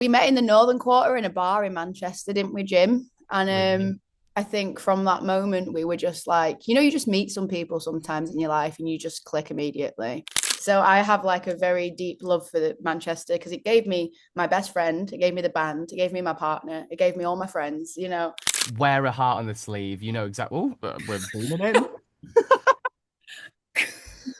We met in the Northern Quarter in a bar in Manchester, didn't we, Jim? And I think from that moment we were just like, you just meet some people sometimes in your life and you just click immediately. So I have like a very deep love for Manchester because it gave me my best friend, it gave me the band, it gave me my partner, it gave me all my friends. Wear a heart on the sleeve. You know exactly. Oh, we're zooming in.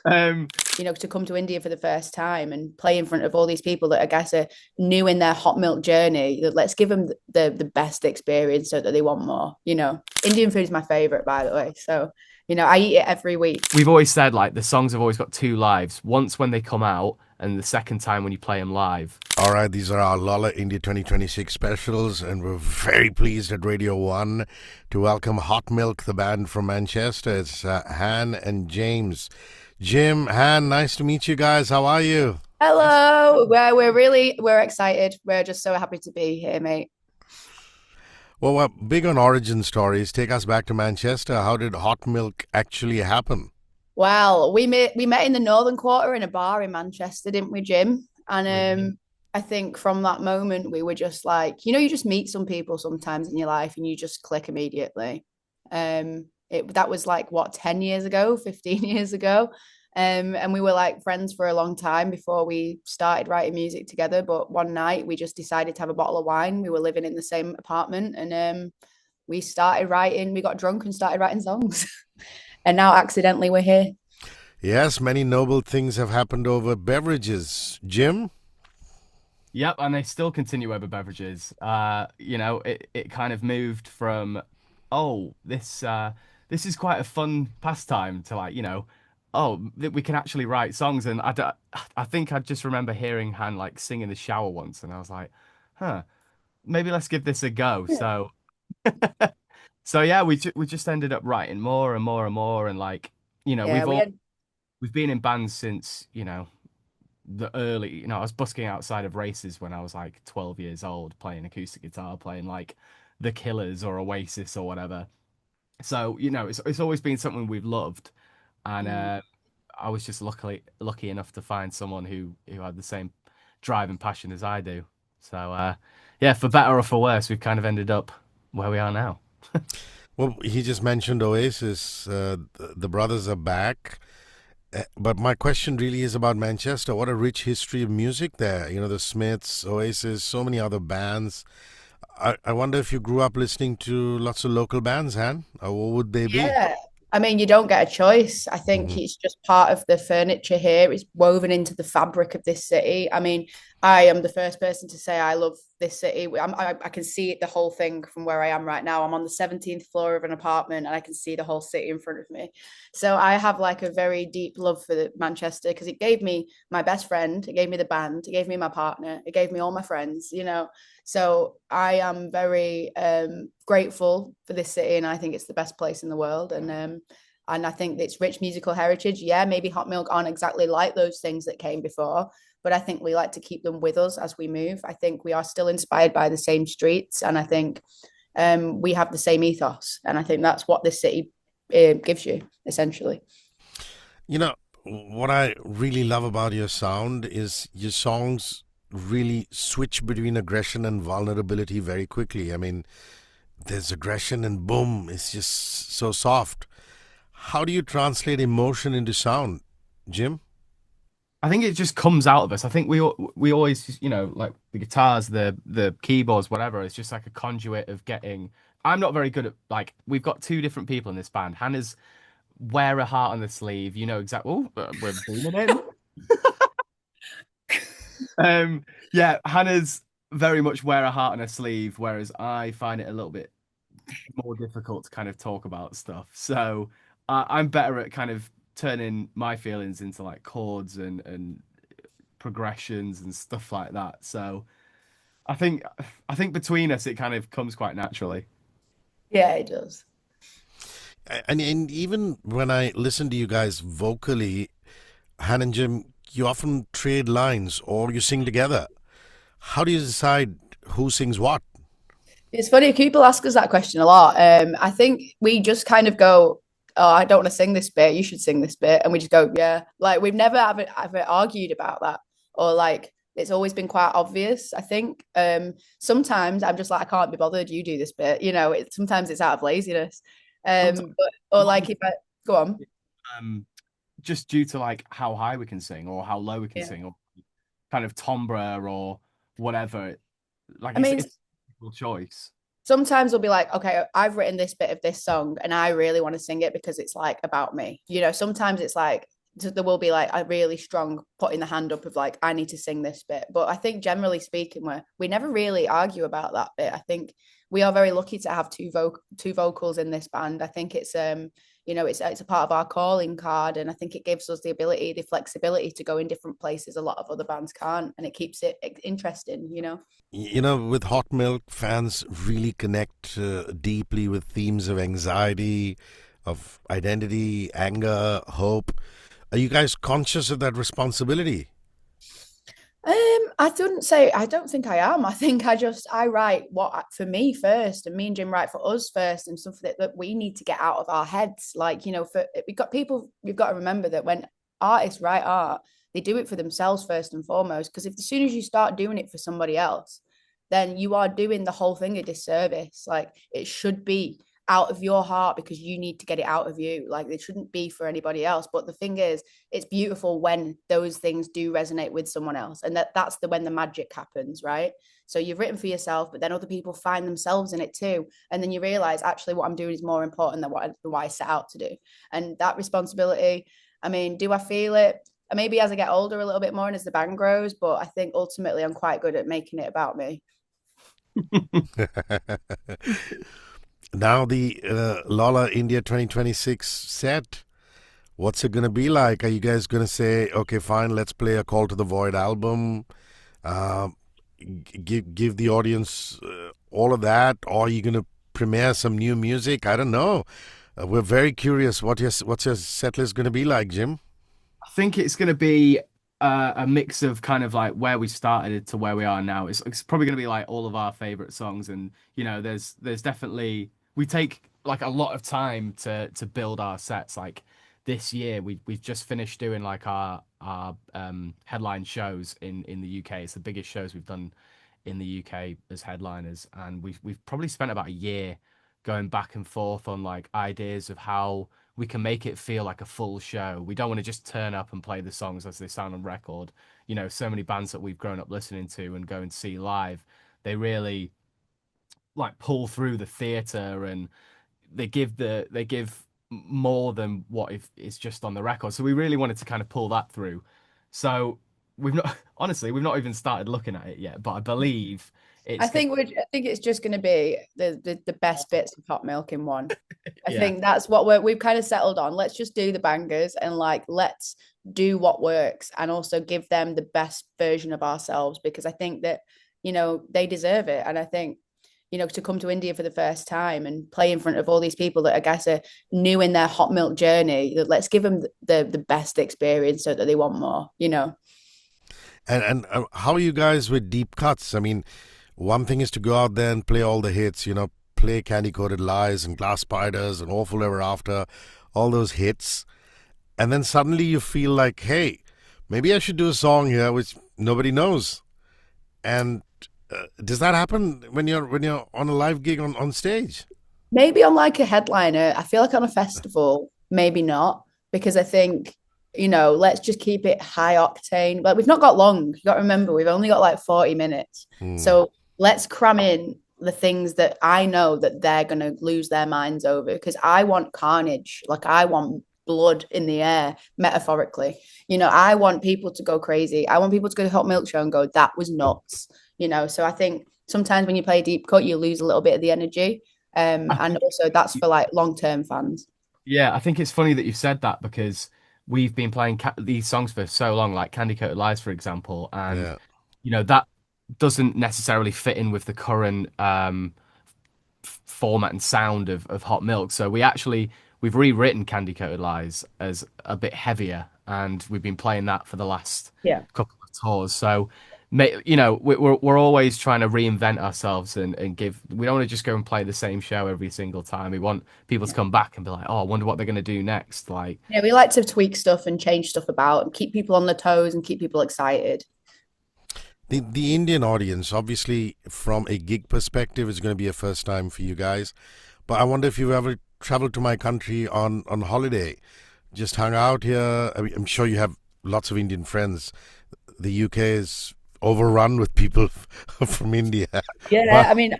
Um, To come to India for the first time and play in front of all these people that I guess are new in their hot milk journey. Let's give them the best experience so that they want more. Indian food is my favorite, by the way. So, I eat it every week. we've always said like the songs have always got two lives. Once when they come out, and the second time when you play them live. All right, these are our Lolla India 2026 specials, and we're very pleased at Radio 1 to welcome Hot Milk, the band from Manchester. It's Han and James. Jim, Han, nice to meet you guys. How are you? Hello. We're excited. We're just so happy to be here, mate. Well, we're big on origin stories. Take us back to Manchester. How did Hot Milk actually happen? Well, we met in the Northern Quarter in a bar in Manchester, didn't we, Jim? And I think from that moment we were just like, you just meet some people sometimes in your life and you just click immediately. That was like what 10 years ago, 15 years ago. And we were like friends for a long time before we started writing music together. But one night we just decided to have a bottle of wine. We were living in the same apartment and we started writing, we got drunk and started writing songs. And now accidentally we're here. Yes, many noble things have happened over beverages. Jim? Yep, and they still continue over beverages. It kind of moved from, oh, this is quite a fun pastime to like, we can actually write songs. And I think I just remember hearing Han like sing in the shower once, and I was like, huh, maybe let's give this a go. So yeah, we just ended up writing more and more and more, and like, Yeah, we had we've been in bands since, the early, I was busking outside of races when I was like 12 years old, playing acoustic guitar, playing like The Killers or Oasis or whatever. So, it's always been something we've loved. And mm, I was just lucky enough to find someone who had the same drive and passion as I do. So, yeah, for better or for worse, we've kind of ended up where we are now. Well, he just mentioned Oasis. The brothers are back. But my question really is about Manchester. What a rich history of music there. You know, the Smiths, Oasis, so many other bands. I wonder if you grew up listening to lots of local bands, Han? Or what would they be? Yeah. I mean, you don't get a choice. I think Hmm. it's just part of the furniture here. It's woven into the fabric of this city. I mean, I am the first person to say I love this city. I can see it, the whole thing from where I am right now. I'm on the 17th floor of an apartment and I can see the whole city in front of me. So I have like a very deep love for Manchester because it gave me my best friend, it gave me the band, it gave me my partner, it gave me all my friends. So I am very grateful for this city, and I think it's the best place in the world. And I think it's rich musical heritage. Yeah, maybe Hot Milk aren't exactly like those things that came before, but I think we like to keep them with us as we move. I think we are still inspired by the same streets, and I think we have the same ethos, and I think that's what this city gives you essentially. You know, what I really love about your sound is your songs really switch between aggression and vulnerability very quickly. I mean, there's aggression and boom, it's just so soft. How do you translate emotion into sound, Jim? I think it just comes out of us. I think we always, like the guitars, the keyboards, whatever. It's just like a conduit of getting. I'm not very good at like. We've got two different people in this band. Hannah's wear a heart on the sleeve. You know exactly. Oh, we're zooming in. Yeah, Hannah's very much wear a heart on her sleeve, whereas I find it a little bit more difficult to kind of talk about stuff. So I'm better at kind of turning my feelings into like chords and progressions and stuff like that. So I think I think between us it kind of comes quite naturally. Yeah, it does. And even when I listen to you guys vocally, Han and Jim, you often trade lines or you sing together. How do you decide who sings what? It's funny, people ask us that question a lot. I think we just kind of go, "Oh, I don't want to sing this bit. You should sing this bit," and we just go, "Yeah." Like we've never ever argued about that, or like It's always been quite obvious, I think. Sometimes I'm just like, I can't be bothered, you do this bit, sometimes it's out of laziness. Sometimes But or might like be if I go on. just due to like how high we can sing or how low we can Yeah. sing or kind of timbre or whatever. Like I mean, it's a choice. sometimes we'll be like, okay, I've written this bit of this song and I really want to sing it because it's like about me. Sometimes it's like there will be like a really strong putting the hand up of like, I need to sing this bit. But I think generally speaking, we never really argue about that bit. I think we are very lucky to have two vocals in this band. I think it's a part of our calling card, and I think it gives us the flexibility to go in different places a lot of other bands can't, and it keeps it interesting. With Hot Milk, fans really connect deeply with themes of anxiety, of identity, anger, hope. Are you guys conscious of that responsibility? I don't think I am. I think I write what for me first, and me and Jim write for us first, and something that we need to get out of our heads. Like, we've got to remember that when artists write art, they do it for themselves first and foremost. Because if as soon as you start doing it for somebody else, then you are doing the whole thing a disservice. Like, it should be out of your heart because you need to get it out of you. Like, it shouldn't be for anybody else. But the thing is, it's beautiful when those things do resonate with someone else, and that's when the magic happens, right? So you've written for yourself, but then other people find themselves in it too, and then you realize actually what I'm doing is more important than what I set out to do. And that responsibility, I mean, do I feel it? Maybe as I get older a little bit more and as the band grows, but I think ultimately I'm quite good at making it about me. Now the Lolla India 2026 set. What's it gonna be like? Are you guys gonna say, okay, fine, let's play a Call to the Void album? Uh, give the audience all of that, or are you gonna premiere some new music? I don't know. We're very curious. What's your set list gonna be like, Jim? I think it's going to be a mix of kind of like where we started to where we are now. It's probably going to be like all of our favorite songs, and there's definitely we take like a lot of time to build our sets. Like this year, we've just finished doing like our headline shows in the UK. It's the biggest shows we've done in the UK as headliners, and we've probably spent about a year going back and forth on like ideas of how we can make it feel like a full show. We don't want to just turn up and play the songs as they sound on record. So many bands that we've grown up listening to and go and see live, they really like pull through the theater, and they give more than what if it's just on the record. So we really wanted to kind of pull that through. So we've not honestly we've not even started looking at it yet, but I believe I it's gonna think I think it's just going to be the best bits of Hot Milk in one. I yeah. think that's what we've kind of settled on. Let's just do the bangers and like let's do what works and also give them the best version of ourselves, because I think that they deserve it. And I think to come to India for the first time and play in front of all these people that I guess are new in their Hot Milk journey, that let's give them the best experience so that they want more. And how are you guys with deep cuts? I mean, one thing is to go out there and play all the hits, play Candy Coated Lies and Glass Spiders and Awful Ever After, all those hits. And then suddenly you feel like, hey, maybe I should do a song here which nobody knows. And does that happen when you're on a live gig on stage? Maybe on like a headliner. I feel like on a festival, maybe not, because I think, let's just keep it high octane. Like, we've not got long. You got to remember, we've only got like 40 minutes. Hmm. So let's cram in the things that I know that they're going to lose their minds over, because I want carnage. Like, I want blood in the air, metaphorically. I want people to go crazy. I want people to go to Hot Milk Show and go, that was nuts. So I think sometimes when you play a deep cut, you lose a little bit of the energy. I And think also that's for like long-term fans. Yeah, I think it's funny that you said that because we've been playing these songs for so long, like Candy Coated Lies, for example, and Yeah. that doesn't necessarily fit in with the current format and sound of Hot Milk. So we've rewritten Candy Coated Lies as a bit heavier, and we've been playing that for the last Yeah. couple of tours. So, we're always trying to reinvent ourselves and give. We don't want to just go and play the same show every single time. We want people to Yeah. come back and be like, "Oh, I wonder what they're going to do next." Like, Yeah, we like to tweak stuff and change stuff about and keep people on their toes and keep people excited. The Indian audience, obviously, from a gig perspective, is going to be a first time for you guys. But I wonder if you've ever traveled to my country on holiday, just hung out here. I mean, I'm sure you have lots of Indian friends. The UK is overrun with people from India. Yeah, But I mean,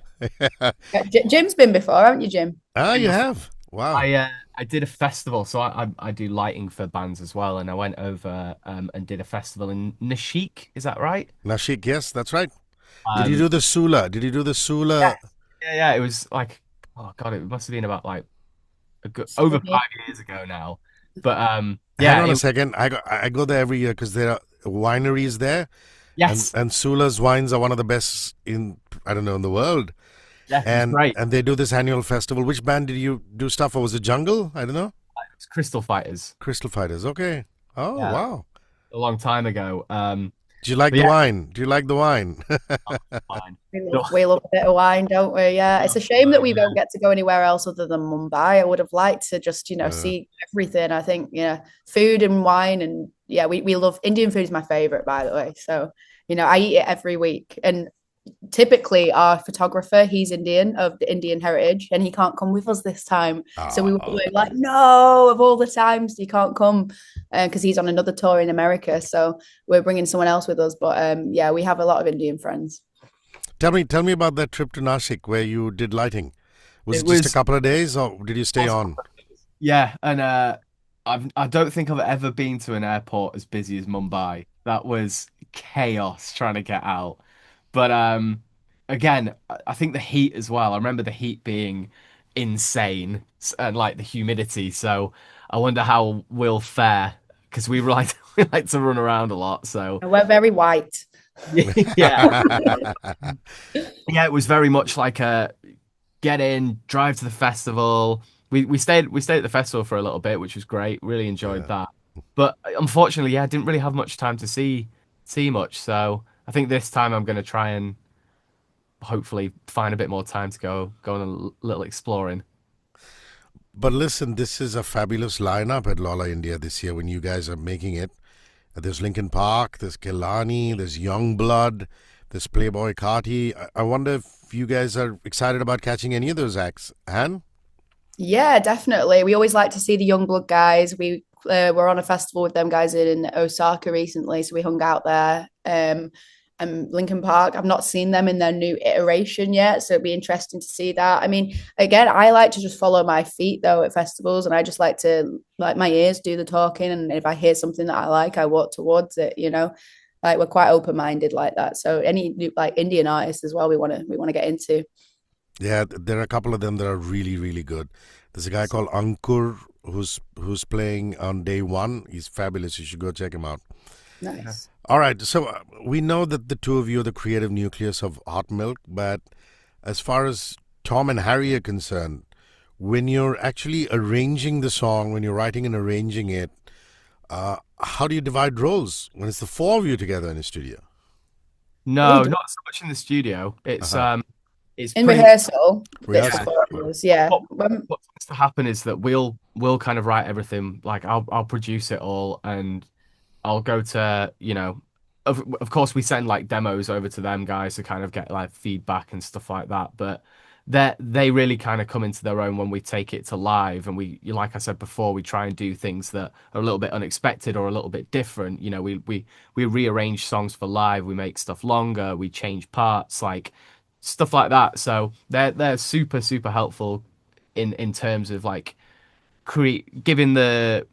Jim's been before, haven't you, Jim? you have. Wow. I did a festival, so I do lighting for bands as well, and I went over and did a festival in Nashik. Is that right? Nashik, yes, that's right. Did you Um, do the Sula? Did you do the Sula? Yes. yeah. It was like, oh God, it must have been about like over 7 years. 5 years ago now. But Hang yeah, on a second. I go there every year because there are wineries there, and yes, Sula's wines are one of the best in, I don't know, in the world. yeah, it was great. And they do this annual festival. Which band did you do stuff for? Was it Jungle? I don't know. It was Crystal Fighters. Crystal Fighters. Okay. Oh Yeah, wow. a long time ago. Do you like But the yeah, wine? Do you like the wine? oh, fine. We No, love, we love a bit of wine, don't we? Yeah, it's a shame that we don't get to go anywhere else other than Mumbai. I would have liked to just, Uh, see everything. I think, food and wine, and yeah, we love Indian food is my favorite, by the way. So, I eat it every week. And typically our photographer, he's Indian of the Indian heritage, and he can't come with us this time. So we were oh, like, no, of all the times you can't come because he's on another tour in America. So we're bringing someone else with us. But yeah, we have a lot of Indian friends. tell me about that trip to Nashik where you did lighting. Was it it just a was. couple of days, or did you stay on? Yeah, and I don't think I've ever been to an airport as busy as Mumbai. That was chaos trying to get out. But again, I think the heat as well. I remember the heat being insane and like the humidity. So I wonder how we'll fare because we like we like to run around a lot. So And we're very white. yeah, yeah, it was very much like a get in, drive to the festival. We stayed at the festival for a little bit, which was great. Really enjoyed Yeah. that. But unfortunately, yeah, I didn't really have much time to see much. So I think this time I'm going to try and hopefully find a bit more time to go on a little exploring. But listen, this is a fabulous lineup at Lolla India this year when you guys are making it. There's Linkin Park, there's Kelani, there's Youngblood, there's Playboy Carti. I wonder if you guys are excited about catching any of those acts. Han? Yeah, definitely. We always like to see the young blood guys. We were on a festival with them guys in Osaka recently, so we hung out there. And Linkin Park, I've not seen them in their new iteration yet, so it'd be interesting to see that. I mean, again, I like to just follow my feet though at festivals, and I just like to let my ears do the talking. And if I hear something that I like, I walk towards it. Like we're quite open minded like that. So any new, like Indian artists as well, we want to get into. Yeah, there are a couple of them that are really, really good. There's a guy called Ankur who's playing on day one. He's fabulous. You should go check him out. Yeah. Nice. All right, so we know that the two of you are the creative nucleus of Hot Milk, but as far as Tom and Harry are concerned, when you're actually arranging the song, when you're writing and arranging it, how do you divide roles when it's the four of you together in the studio? We No, do not so much in the studio. Uh-huh. It's in pretty. rehearsal. It's the Yeah. Rehearsal. four of us. Yeah. What what tends to happen is that we'll kind of write everything. Like I'll produce it all, and I'll go to, of course we send like demos over to them guys to kind of get like feedback and stuff like that. But they really kind of come into their own when we take it to live. And like I said before, we try and do things that are a little bit unexpected or a little bit different. We rearrange songs for live, we make stuff longer, we change parts, like stuff like that. So they're super, super helpful in terms of like create giving the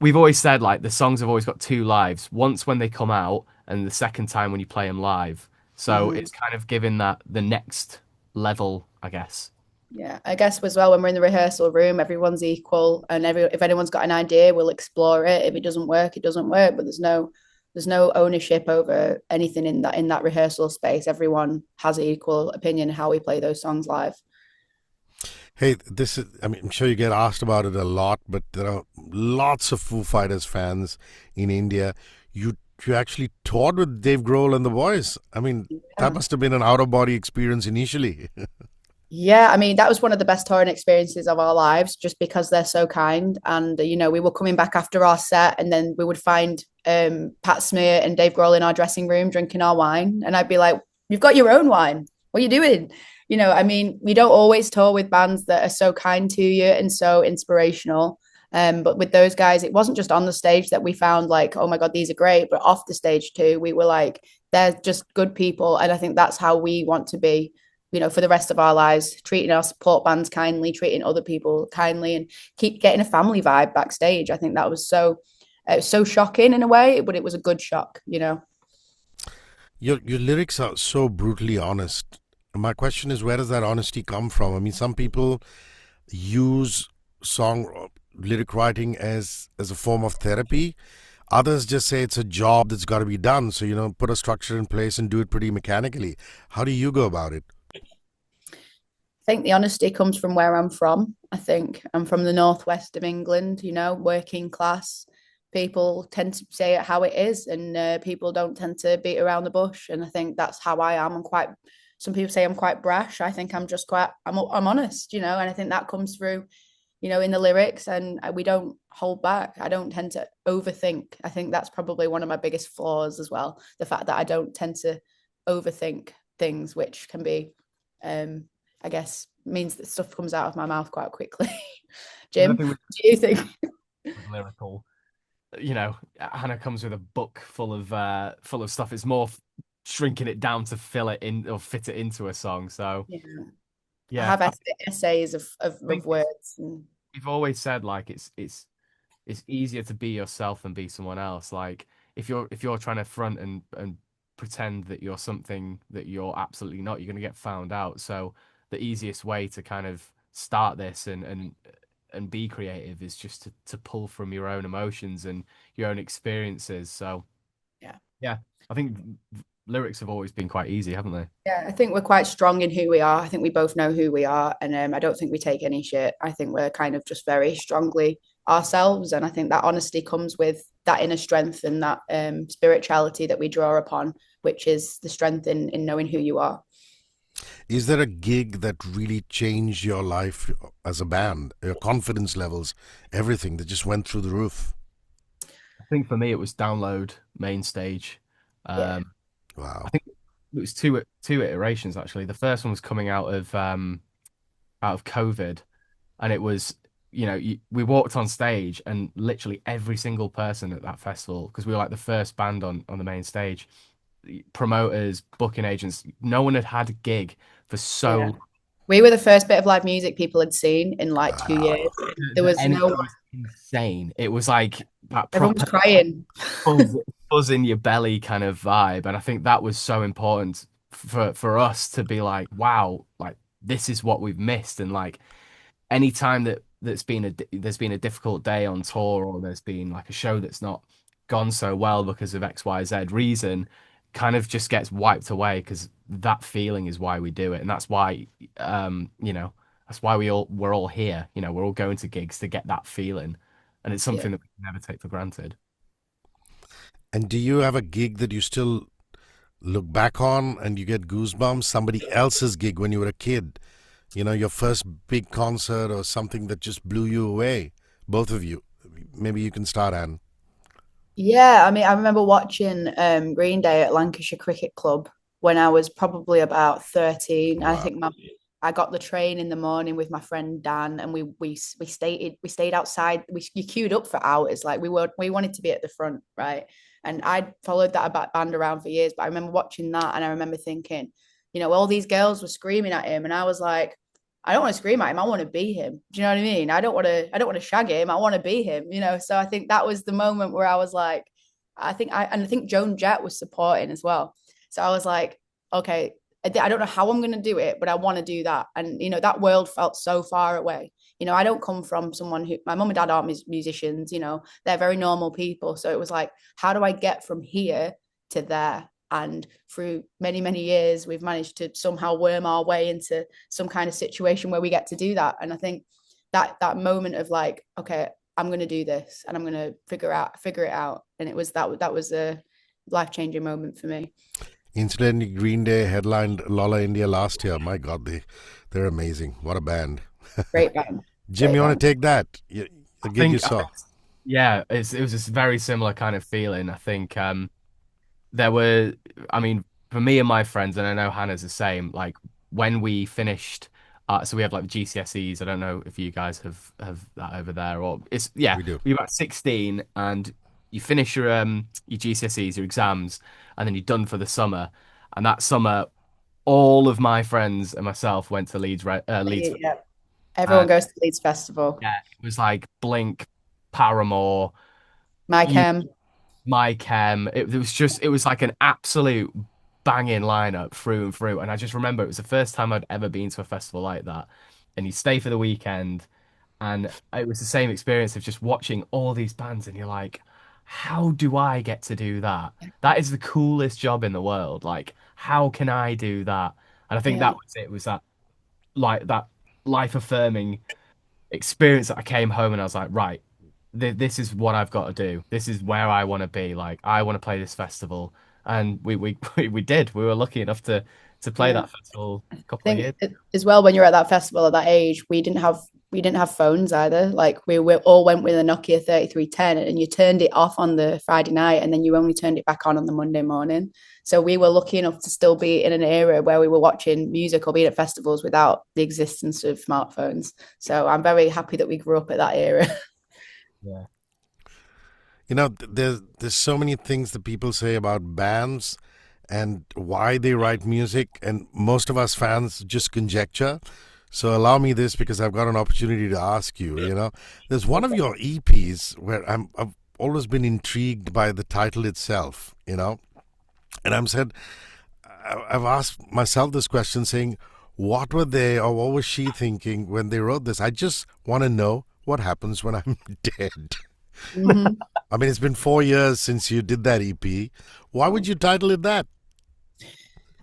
we've always said like the songs have always got two lives. Once when they come out, and the second time when you play them live. So Mhm. it's kind of giving that the next level, I guess. Yeah, I guess as well when we're in the rehearsal room, everyone's equal, and if anyone's got an idea, we'll explore it. If it doesn't work, it doesn't work. But there's no ownership over anything in that rehearsal space. Everyone has an equal opinion how we play those songs live. Hey, this is, I mean, I'm sure you get asked about it a lot, but there are lots of Foo Fighters fans in India. You actually toured with Dave Grohl and the boys. I mean, that Yeah. must have been an out of body experience initially. Yeah, I mean, that was one of the best touring experiences of our lives just because they're so kind. And, we were coming back after our set and then we would find Pat Smear and Dave Grohl in our dressing room drinking our wine. And I'd be like, you've got your own wine. What are you doing? I mean, we don't always tour with bands that are so kind to you and so inspirational. But with those guys, it wasn't just on the stage that we found like, oh my God, these are great, but off the stage too. We were like, they're just good people. And I think that's how we want to be for the rest of our lives, treating our support bands kindly, treating other people kindly, and keep getting a family vibe backstage. I think that was so shocking in a way, but it was a good shock. Your lyrics are so brutally honest. My question is, where does that honesty come from? I mean, some people use song lyric writing as a form of therapy. Others just say it's a job that's got to be done. So, put a structure in place and do it pretty mechanically. How do you go about it? I think the honesty comes from where I'm from. I think I'm from the northwest of England, working class. People tend to say it how it is, and people don't tend to beat around the bush. And I think that's how I am. Some people say I'm quite brash. I think I'm honest, and I think that comes through, in the lyrics, and we don't hold back. I don't tend to overthink. I think that's probably one of my biggest flaws as well. The fact that I don't tend to overthink things, which can be I guess means that stuff comes out of my mouth quite quickly. The Jim, thing do you think? with lyrical, Hannah comes with a book full of stuff. It's more shrinking it down to fill it in or fit it into a song. So Yeah, I yeah, have essays of think it's words. And, we've always said like it's easier to be yourself than be someone else. Like if you're trying to front and pretend that you're something that you're absolutely not, you're going to get found out. So the easiest way to kind of start this and be creative is just to pull from your own emotions and your own experiences. So yeah. yeah, I think lyrics have always been quite easy, haven't they? Yeah, I think we're quite strong in who we are. I think we both know who we are, and I don't think we take any shit. I think we're kind of just very strongly ourselves, and I think that honesty comes with that inner strength and that spirituality that we draw upon, which is the strength in knowing who you are. Is there a gig that really changed your life as a band? Your confidence levels, everything that just went through the roof? I think for me it was download main stage. Yeah, I Wow. think it was two iterations actually. The first one was coming out of COVID, and it was we walked on stage and literally every single person at that festival, because we were like the first band on the main stage, promoters, booking agents, no one had had a gig for yeah. so We were the first bit of live music people had seen in like 2 years. Wow. There the was energy no was insane. It was like that Everyone was proper crying. buzz, buzz in your belly kind of vibe. And I think that was so important for us to be like, wow, like this is what we've missed. And like any time there's been a difficult day on tour, or there's been like a show that's not gone so well because of XYZ reason, kind of just gets wiped away, because that feeling is why we do it. And that's why that's why we're all here. We're all going to gigs to get that feeling. And it's Yeah. something that we can never take for granted. And do you have a gig that you still look back on and you get goosebumps? Somebody else's gig when you were a kid? Your first big concert or something that just blew you away? Both of you. Maybe you can start, Anne. Yeah, I mean, I remember watching Greenday at Lancashire Cricket Club when I was probably about 13. I Wow. think I got the train in the morning with my friend Dan, and we stayed outside. You queued up for hours, like we wanted to be at the front, right? And I'd followed that band around for years, but I remember watching that, and I remember thinking, all these girls were screaming at him, and I was like, I don't want to scream at him. I want to be him. Do you know what I mean? I don't want to shag him. I want to be him. So I think that was the moment where I was like, I think Joan Jett was supporting as well. So I was like, okay, I don't know how I'm going to do it, but I want to do that. And that world felt so far away. I don't come from someone who my mom and dad aren't musicians. They're very normal people. So it was like, how do I get from here to there? And through many, many years, we've managed to somehow worm our way into some kind of situation where we get to do that. And I think that moment of like, okay, I'm going to do this and I'm going to figure it out. And it was that was a life changing moment for me. Incidentally, Green Day headlined Lolla India last year. My God, they're amazing. What a band. Great band. Jim, Great you want band. to take that? The I gig you think, I saw. think, yeah, it was this very similar kind of feeling. I think there were, I mean, for me and my friends, and I know Hannah's the same. Like when we finished, so we have like GCSEs. I don't know if you guys have that over there, or it's yeah, We do. we were about 16, and you finish your GCSEs, your exams, and then you're done for the summer. And that summer, all of my friends and myself went to Leeds, Yeah. Everyone and goes to Leeds Festival. yeah, it was like Blink, Paramore, My you Chem. my chem. It was just it was like an absolute banging lineup through and through. And I just remember it was the first time I'd ever been to a festival like that. And you stay for the weekend, and it was the same experience of just watching all these bands, and you're like, how do I get to do that? That is the coolest job in the world. Like, how can I do that? And I think Yeah. that was it, was that life affirming experience that I came home and I was like, right, this is what I've got to do. This is where I want to be. Like, I want to play this festival, and we did. We were lucky enough to play Yeah. that festival a I couple of think years. as well when you're at that festival at that age, we didn't have phones either. Like we all went with a Nokia 3310 and you turned it off on the Friday night and then you only turned it back on the Monday morning. So we were lucky enough to still be in an era where we were watching music or being at festivals without the existence of smartphones. So I'm very happy that we grew up at that era. Yeah. There's so many things that people say about bands and why they write music, and most of us fans just conjecture. So allow me this because I've got an opportunity to ask you. There's one of your EPs where I've always been intrigued by the title itself. And I've asked myself this question, saying, what were they or what was she thinking when they wrote this? I just want to know what happens when I'm dead. Mm-hmm. I mean, it's been 4 years since you did that EP. Why would you title it that?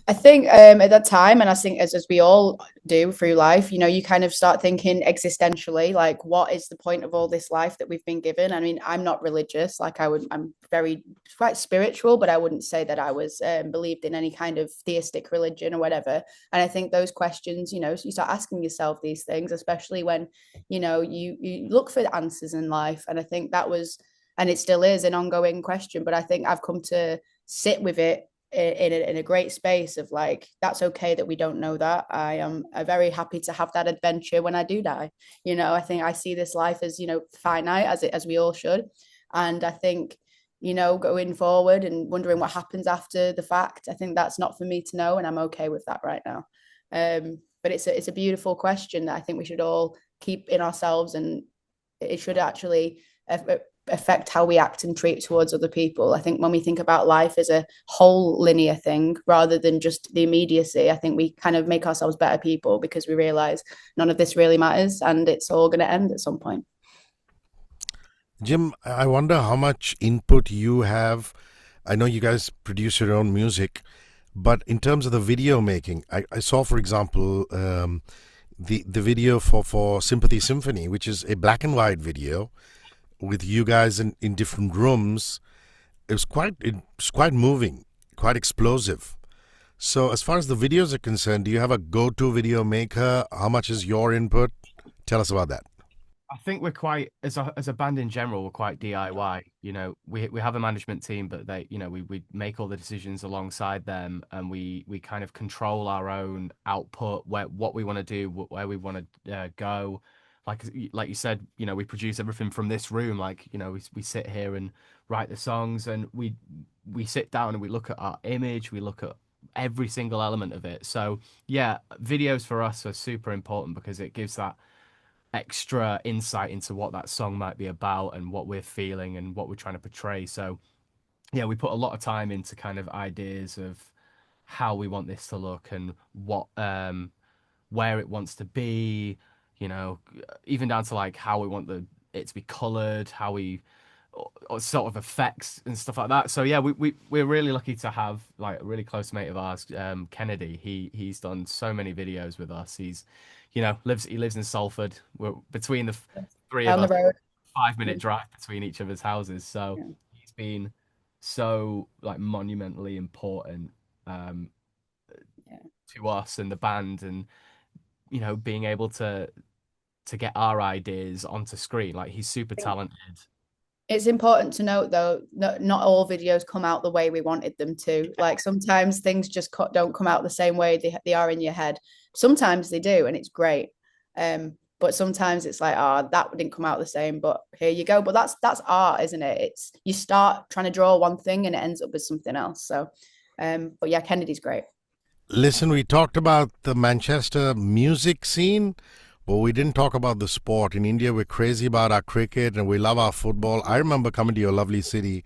I think at that time, and I think as we all do through life, you kind of start thinking existentially, like, what is the point of all this life that we've been given? I mean, I'm not religious, like I'm very quite spiritual, but I wouldn't say that I was believed in any kind of theistic religion or whatever. And I think those questions, you start asking yourself these things, especially when, you look for answers in life. And I think that was, and it still is an ongoing question, but I think I've come to sit with it in a great space of like, that's okay that we don't know that. I am very happy to have that adventure when I do die. I think I see this life as, finite, as we all should. And I think, going forward and wondering what happens after the fact, I think that's not for me to know, and I'm okay with that right now. But it's a beautiful question that I think we should all keep in ourselves, and it should actually affect how we act and treat towards other people. I think when we think about life as a whole linear thing rather than just the immediacy, I think we kind of make ourselves better people because we realize none of this really matters and it's all going to end at some point. Jim, I wonder how much input you have. I know you guys produce your own music, but in terms of the video making, I saw, for example, the video for Sympathy Symphony, which is a black and white video with you guys in different rooms. It was quite moving, quite explosive. So as far as the videos are concerned, do you have a go-to video maker? How much is your input? Tell us about that. I think we're quite as a band in general, we're quite DIY. We have a management team, but we make all the decisions alongside them, and we kind of control our own output, where what we want to do, where we want to go. Like you said, we produce everything from this room. Like, we sit here and write the songs, and we sit down and we look at our image, we look at every single element of it. So yeah, videos for us are super important because it gives that extra insight into what that song might be about and what we're feeling and what we're trying to portray. So yeah, we put a lot of time into kind of ideas of how we want this to look and what where it wants to be, you know, even down to like how we want it to be colored, how we or sort of effects and stuff like that. So yeah, we're really lucky to have like a really close mate of ours, Kennedy. He's done so many videos with us. He lives in Salford. We're between the three of Down the us, road. 5 minute drive between each other's houses. So Yeah. he's been so like monumentally important um, Yeah. to us and the band, and being able to get our ideas onto screen. Like he's super talented. It's important to note, though, not all videos come out the way we wanted them to. Like sometimes things just don't come out the same way they are in your head. Sometimes they do, and it's great. But sometimes it's like, oh, that didn't come out the same. But here you go. But that's art, isn't it? It's you start trying to draw one thing and it ends up with something else. So, but yeah, Kennedy's great. Listen, we talked about the Manchester music scene, but we didn't talk about the sport. In India, we're crazy about our cricket and we love our football. I remember coming to your lovely city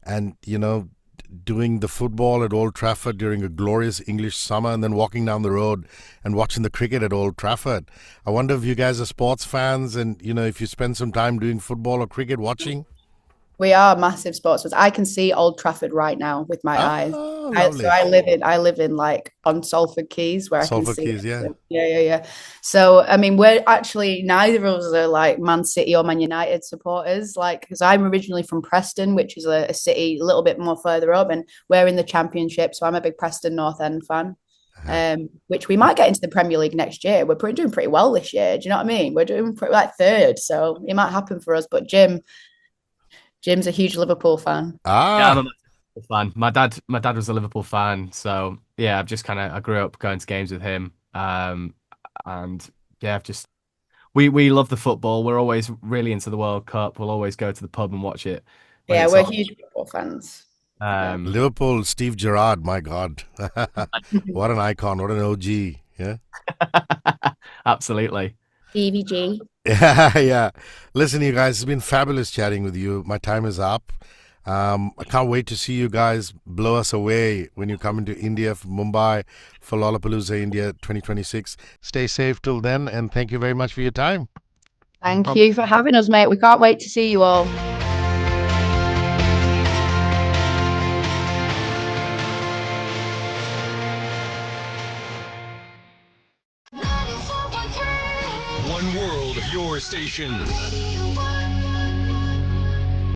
and, doing the football at Old Trafford during a glorious English summer and then walking down the road and watching the cricket at Old Trafford. I wonder if you guys are sports fans and, if you spend some time doing football or cricket watching. We are massive sports fans. I can see Old Trafford right now with my eyes. Oh, So lovely. I live in like on Salford Keys where I can Sulphur see Keys, it. yeah. So, yeah. So I mean, we're actually neither of us are like Man City or Man United supporters. Like, because I'm originally from Preston, which is a city a little bit more further up, and we're in the Championship. So I'm a big Preston North End fan. Uh-huh. Which we might get into the Premier League next year. We're doing pretty well this year. Do you know what I mean? We're doing pretty like third, so it might happen for us. But Jim's a huge Liverpool fan. Yeah, I'm Ah, a massive Liverpool fan. My dad was a Liverpool fan, so yeah, I've just I grew up going to games with him. And yeah, I've just we love the football. We're always really into the World Cup. We'll always go to the pub and watch it when Yeah, it's we're on. huge football fans. Yeah. Um, Liverpool, Steve Gerrard, my God. What an icon, what an OG. Yeah. absolutely. DVG. Yeah, yeah. Listen, you guys, it's been fabulous chatting with you. My time is up. I can't wait to see you guys blow us away when you come into India, Mumbai, for Lollapalooza India 2026. Stay safe till then, and thank you very much for your time. No Thank problem. you for having us, mate. We can't wait to see you all. One world, your station.